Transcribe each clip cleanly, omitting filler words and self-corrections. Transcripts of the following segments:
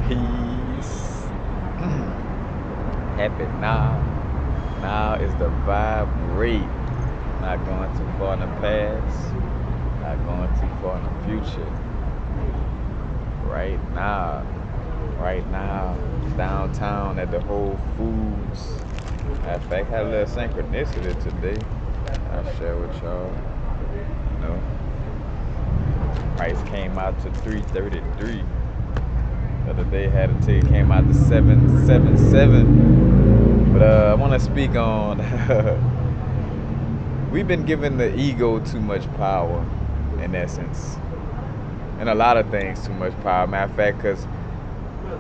Peace. Happy now. Now is the vibrate. Not going too far in the past. Not going too far in the future. Right now. Right now. Downtown at the Whole Foods. Matter of fact, had a little synchronicity today. I'll share with y'all. You know, price came out to 333. The other day had a ticket came out to 777. But I want to speak on. We've been giving the ego too much power, in essence, and a lot of things too much power. Matter of fact, because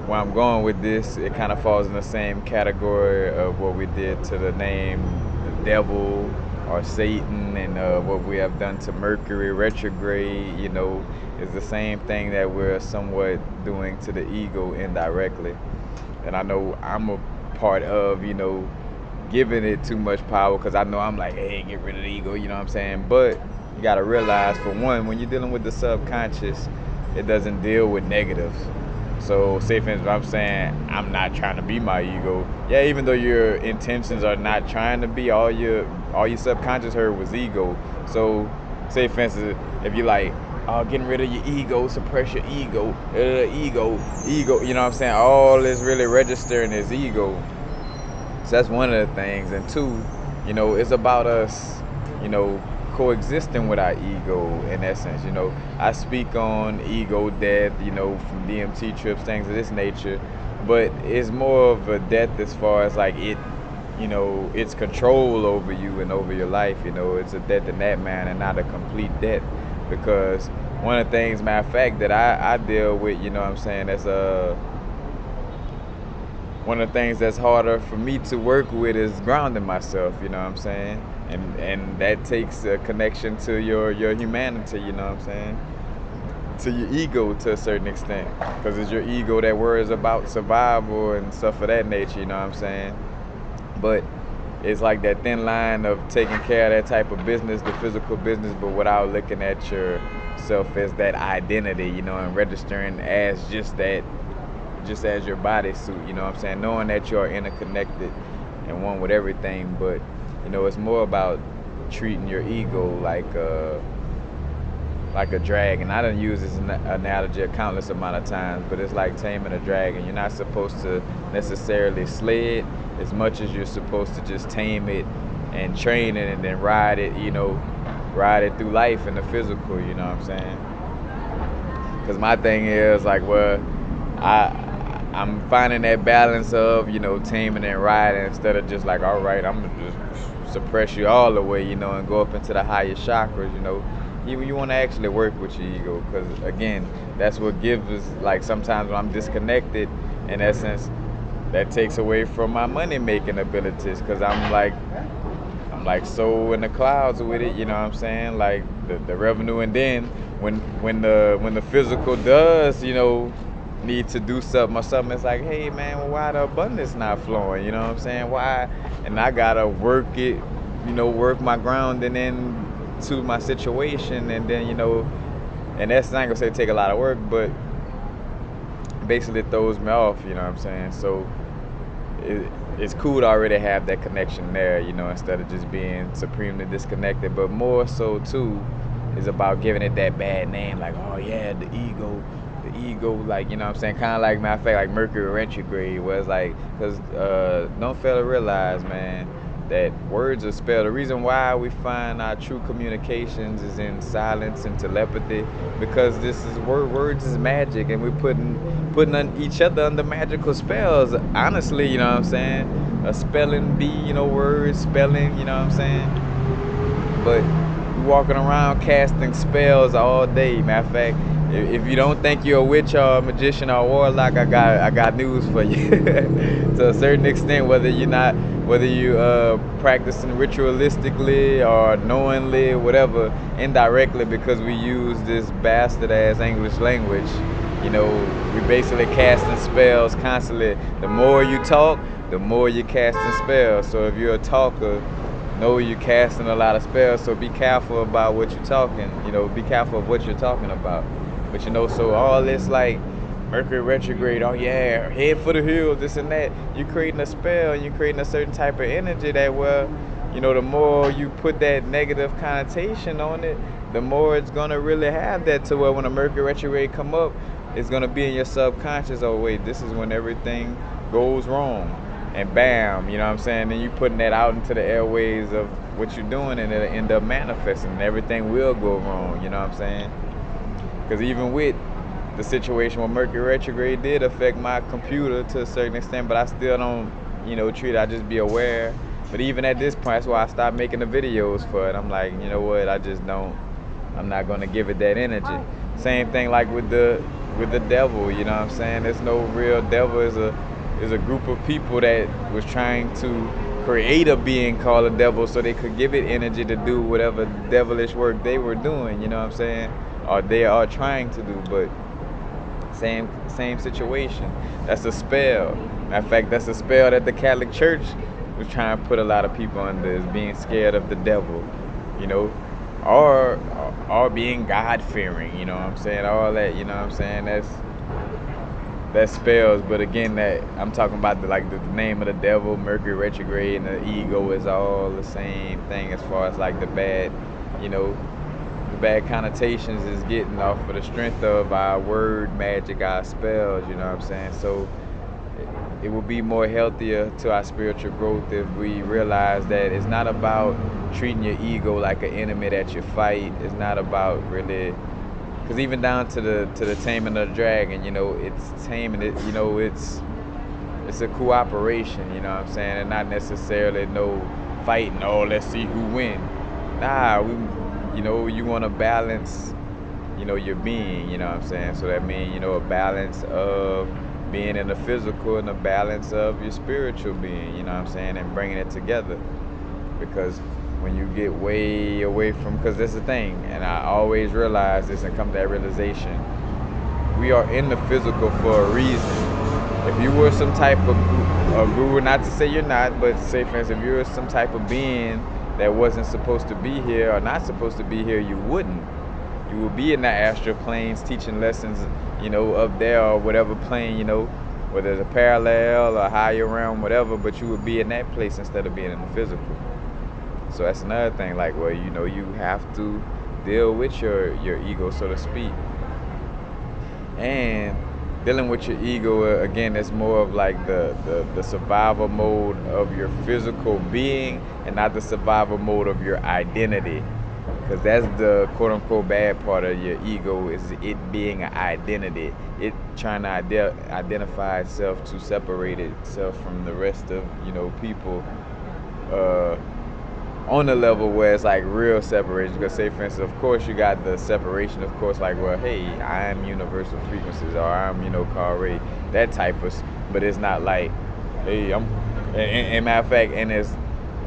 where I'm going with this, it kind of falls in the same category of what we did to the name the devil or Satan, and what we have done to Mercury retrograde. Is the same thing that we're somewhat doing to the ego indirectly. And I know I'm a part of, giving it too much power, because I know I'm like, hey, get rid of the ego, you know what I'm saying? But you got to realize, for one, when you're dealing with the subconscious, it doesn't deal with negatives. So, say for instance, I'm saying I'm not trying to be my ego. Yeah, even though your intentions are not trying to be, all your subconscious heard was ego. So, say for instance, if you like, oh, getting rid of your ego, suppress your ego, ego, you know what I'm saying? All is really registering as ego. So that's one of the things. And two, it's about us, coexisting with our ego, in essence. I speak on ego death, from DMT trips, things of this nature, but it's more of a death as far as like its control over you and over your life. It's a death in that manner, and not a complete death. Because one of the things, matter of fact, that I deal with, what I'm saying, that's one of the things that's harder for me to work with is grounding myself, you know what I'm saying? And that takes a connection to your humanity, you know what I'm saying? To your ego to a certain extent. Because it's your ego that worries about survival and stuff of that nature, you know what I'm saying? But it's like that thin line of taking care of that type of business, the physical business, but without looking at yourself as that identity, and registering as just that, just as your bodysuit, you know what I'm saying? Knowing that you're interconnected and one with everything, but it's more about treating your ego like a dragon. I done used this analogy a countless amount of times, but it's like taming a dragon. You're not supposed to necessarily slay it as much as you're supposed to just tame it and train it and then ride it, ride it through life in the physical, you know what I'm saying? Because my thing is like, well, I'm finding that balance of, taming and riding, instead of just like, all right, I'm gonna just suppress you all the way, and go up into the higher chakras. You want to actually work with your ego, because again, that's what gives us, like, sometimes when I'm disconnected, in essence, that takes away from my money making abilities, because I'm like so in the clouds with it, you know what I'm saying? Like the revenue, and then when the physical does, need to do something or something, it's like, hey man, well, why the abundance not flowing? You know what I'm saying? Why? And I gotta work it, work my ground and then to my situation, and then and that's, I ain't gonna say take a lot of work, but basically it throws me off, you know what I'm saying? So it's cool to already have that connection there, instead of just being supremely disconnected. But more so too is about giving it that bad name, like, oh yeah, the ego, like, you know what I'm saying? Kind of like, matter of fact, like Mercury retrograde, where it's like, because don't fail to realize, man, that words are spelled. The reason why we find our true communications is in silence and telepathy, because this is words is magic, and we're putting on each other under magical spells. Honestly, you know what I'm saying? A spelling bee, words, spelling, you know what I'm saying? But we walking around casting spells all day. Matter of fact, if you don't think you're a witch or a magician or a warlock, I got news for you. To a certain extent, whether you practicing ritualistically or knowingly, whatever, indirectly, because we use this bastard ass English language. We basically casting spells constantly. The more you talk, the more you're casting spells. So if you're a talker, know you're casting a lot of spells. So be careful about what you're talking. Be careful of what you're talking about. But so all this, like, Mercury retrograde, oh yeah, head for the hills, this and that. You're creating a spell, you're creating a certain type of energy that, well, the more you put that negative connotation on it, the more it's gonna really have that, to where when a Mercury retrograde come up, it's gonna be in your subconscious. Oh wait, this is when everything goes wrong, and bam, you know what I'm saying? Then you putting that out into the airways of what you're doing, and it'll end up manifesting, and everything will go wrong. You know what I'm saying? Because even with the situation where Mercury retrograde did affect my computer to a certain extent, but I still don't, treat it. I just be aware. But even at this point, that's why I stopped making the videos for it. I'm like, you know what? I just don't. I'm not gonna give it that energy. Same thing like with the devil. You know what I'm saying? There's no real devil. Is a group of people that was trying to create a being called a devil so they could give it energy to do whatever devilish work they were doing. You know what I'm saying? Or they are trying to do, but same situation. That's a spell. Matter of fact, that's a spell that the Catholic Church was trying to put a lot of people under, is being scared of the devil, you know, or being God fearing. You know what I'm saying? All that. You know what I'm saying? That spells. But again, that I'm talking about the name of the devil, Mercury retrograde, and the ego is all the same thing as far as like the bad, you know, the bad connotations is getting off of the strength of our word magic, our spells. You know what I'm saying? So it will be more healthier to our spiritual growth if we realize that it's not about treating your ego like an enemy that you fight. It's not about really, because even down to the taming of the dragon, it's taming it. It's a cooperation. You know what I'm saying? And not necessarily no fighting. Oh, let's see who win. Nah, you want to balance, your being. You know what I'm saying? So that means, a balance of being in the physical and a balance of your spiritual being. You know what I'm saying? And bringing it together. Because when you get way away from, because that's the thing, and I always realize this and come to that realization, we are in the physical for a reason. If you were some type of a guru, not to say you're not, but say for instance, if you were some type of being that wasn't supposed to be here or not supposed to be here, you wouldn't. You would be in the astral planes teaching lessons, up there or whatever plane, whether it's a parallel or higher realm, whatever, but you would be in that place instead of being in the physical. So that's another thing, like, well, you have to deal with your ego, so to speak. And dealing with your ego, again, it's more of like the survival mode of your physical being and not the survival mode of your identity. Because that's the quote-unquote bad part of your ego, is it being an identity. It trying to identify itself to separate itself from the rest of, people. On the level where it's like real separation. Because say for instance, of course you got the separation, of course, like, well, hey, I am universal frequencies, or I'm, Carl Ray, that type of, but it's not like, hey, and matter of fact, and it's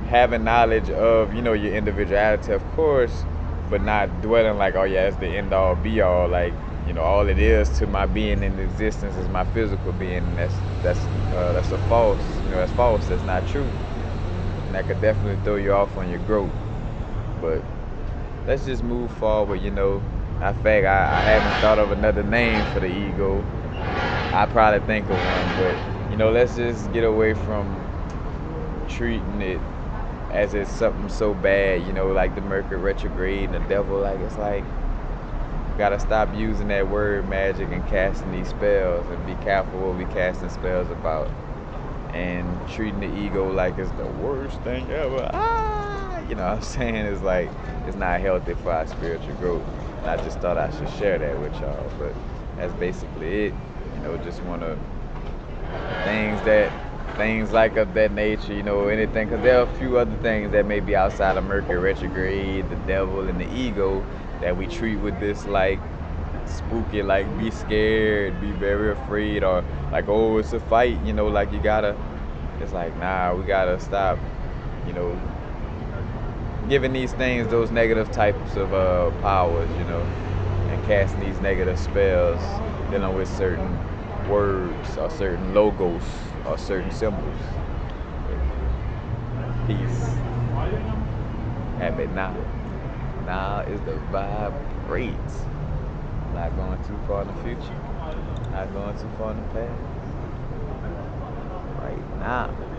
having knowledge of, your individuality, of course, but not dwelling like, oh yeah, it's the end all be all, like, all it is to my being in existence is my physical being, and that's a false, that's false, that's not true. And that could definitely throw you off on your growth. But let's just move forward. In fact, I haven't thought of another name for the ego. I probably think of one, but let's just get away from treating it as it's something so bad. Like the Mercury retrograde and the devil. Like, it's like, gotta stop using that word magic and casting these spells, and be careful what we casting spells about. And treating the ego like it's the worst thing ever. You know what I'm saying? It's like, it's not healthy for our spiritual growth. And I just thought I should share that with y'all. But that's basically it. Just want to, things like of that nature, anything. Because there are a few other things that may be outside of Mercury retrograde, the devil, and the ego that we treat with this, like, spooky, like, be scared, be very afraid, or like, oh, it's a fight, like, you gotta, it's like, nah, we gotta stop, giving these things those negative types of powers, and casting these negative spells, dealing with certain words or certain logos or certain symbols. Peace. Have it now. Now is the vibrate. Not going too far in the future. Not going too far in the past. Right now.